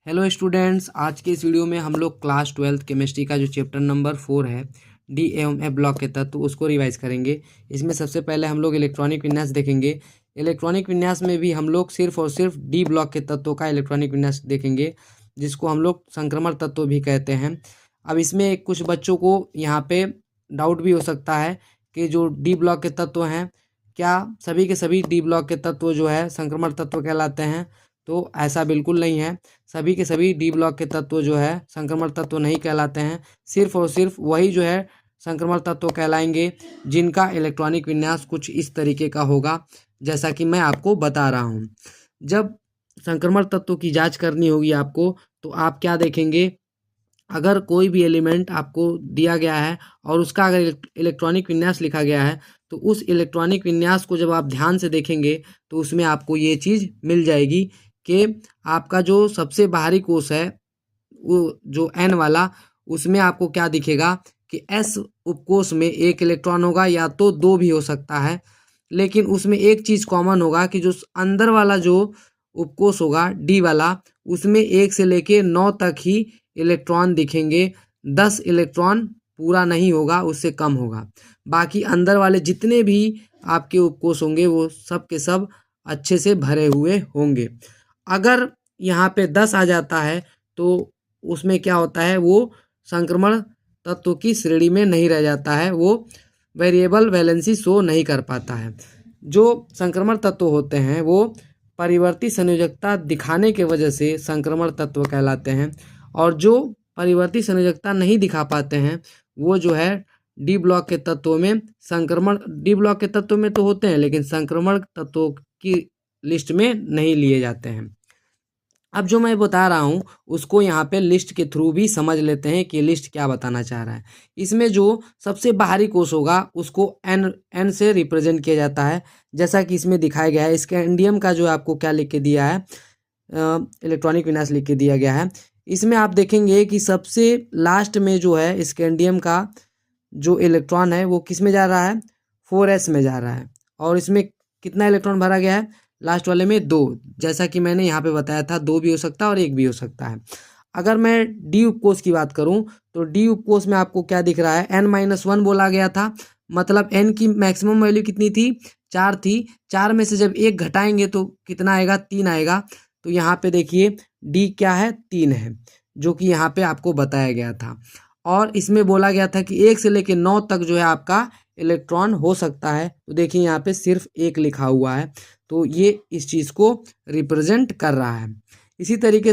Hello students, आज के इस वीडियो में हम लोग क्लास 12th केमिस्ट्री का जो चैप्टर नंबर 4 है डी एवं एफ ब्लॉक के तत्व उसको रिवाइज करेंगे। इसमें सबसे पहले हम लोग इलेक्ट्रॉनिक विन्यास देखेंगे। इलेक्ट्रॉनिक विन्यास में भी हम लोग सिर्फ और सिर्फ डी ब्लॉक के तत्वों का इलेक्ट्रॉनिक विन्यास देखेंगे, जिसको हम लोग संक्रमण तत्व भी कहते हैं। अब इसमें कुछ बच्चों को यहाँ पे डाउट भी हो सकता है कि जो डी ब्लॉक के तत्व हैं, क्या सभी के सभी डी ब्लॉक के तत्व जो है संक्रमण तत्व कहलाते हैं? तो ऐसा बिल्कुल नहीं है। सभी के सभी डी ब्लॉक के तत्व जो है संक्रमण तत्व नहीं कहलाते हैं। सिर्फ और सिर्फ वही जो है संक्रमण तत्व कहलाएंगे जिनका इलेक्ट्रॉनिक विन्यास कुछ इस तरीके का होगा, जैसा कि मैं आपको बता रहा हूँ। जब संक्रमण तत्व की जांच करनी होगी आपको, तो आप क्या देखेंगे, अगर कोई भी एलिमेंट आपको दिया गया है और उसका अगर इलेक्ट्रॉनिक विन्यास लिखा गया है, तो उस इलेक्ट्रॉनिक विन्यास को जब आप ध्यान से देखेंगे तो उसमें आपको ये चीज़ मिल जाएगी कि आपका जो सबसे बाहरी कोश है, वो जो एन वाला, उसमें आपको क्या दिखेगा कि एस उपकोष में एक इलेक्ट्रॉन होगा, या तो दो भी हो सकता है, लेकिन उसमें एक चीज़ कॉमन होगा कि जो अंदर वाला जो उपकोष होगा डी वाला, उसमें 1 से लेके 9 तक ही इलेक्ट्रॉन दिखेंगे। 10 इलेक्ट्रॉन पूरा नहीं होगा, उससे कम होगा। बाकी अंदर वाले जितने भी आपके उपकोष होंगे वो सब के सब अच्छे से भरे हुए होंगे। अगर यहाँ पे 10 आ जाता है तो उसमें क्या होता है, वो संक्रमण तत्व की श्रेणी में नहीं रह जाता है, वो वेरिएबल वैलेंसी शो नहीं कर पाता है। जो संक्रमण तत्व होते हैं वो परिवर्ती संयोजकता दिखाने के वजह से संक्रमण तत्व कहलाते हैं, और जो परिवर्ती संयोजकता नहीं दिखा पाते हैं वो जो है डी ब्लॉक के तत्वों में डी ब्लॉक के तत्वों में तो होते हैं, लेकिन संक्रमण तत्वों की लिस्ट में नहीं लिए जाते हैं। अब जो मैं बता रहा हूँ उसको यहाँ पे लिस्ट के थ्रू भी समझ लेते हैं कि लिस्ट क्या बताना चाह रहा है। इसमें जो सबसे बाहरी कोश होगा उसको एन से रिप्रेजेंट किया जाता है, जैसा कि इसमें दिखाया गया है। स्कैंडियम का जो आपको क्या लिख के दिया है, इलेक्ट्रॉनिक विन्यास लिख के दिया गया है। इसमें आप देखेंगे कि सबसे लास्ट में जो है स्कैंडियम का जो इलेक्ट्रॉन है वो किस में जा रहा है, 4s में जा रहा है, और इसमें कितना इलेक्ट्रॉन भरा गया है, लास्ट वाले में 2। जैसा कि मैंने यहाँ पे बताया था, 2 भी हो सकता है और 1 भी हो सकता है। अगर मैं डी उपकोष की बात करूँ तो डी उपकोष में आपको क्या दिख रहा है, n-1 बोला गया था, मतलब n की मैक्सिमम वैल्यू कितनी थी, 4 थी। 4 में से जब 1 घटाएंगे तो कितना आएगा, 3 आएगा। तो यहाँ पे देखिए डी क्या है, 3 है, जो कि यहाँ पे आपको बताया गया था। और इसमें बोला गया था कि 1 से लेकर 9 तक जो है आपका इलेक्ट्रॉन हो सकता है। तो देखिए यहाँ पे सिर्फ 1 लिखा हुआ है, तो ये इस चीज़ को रिप्रेजेंट कर रहा है। इसी तरीके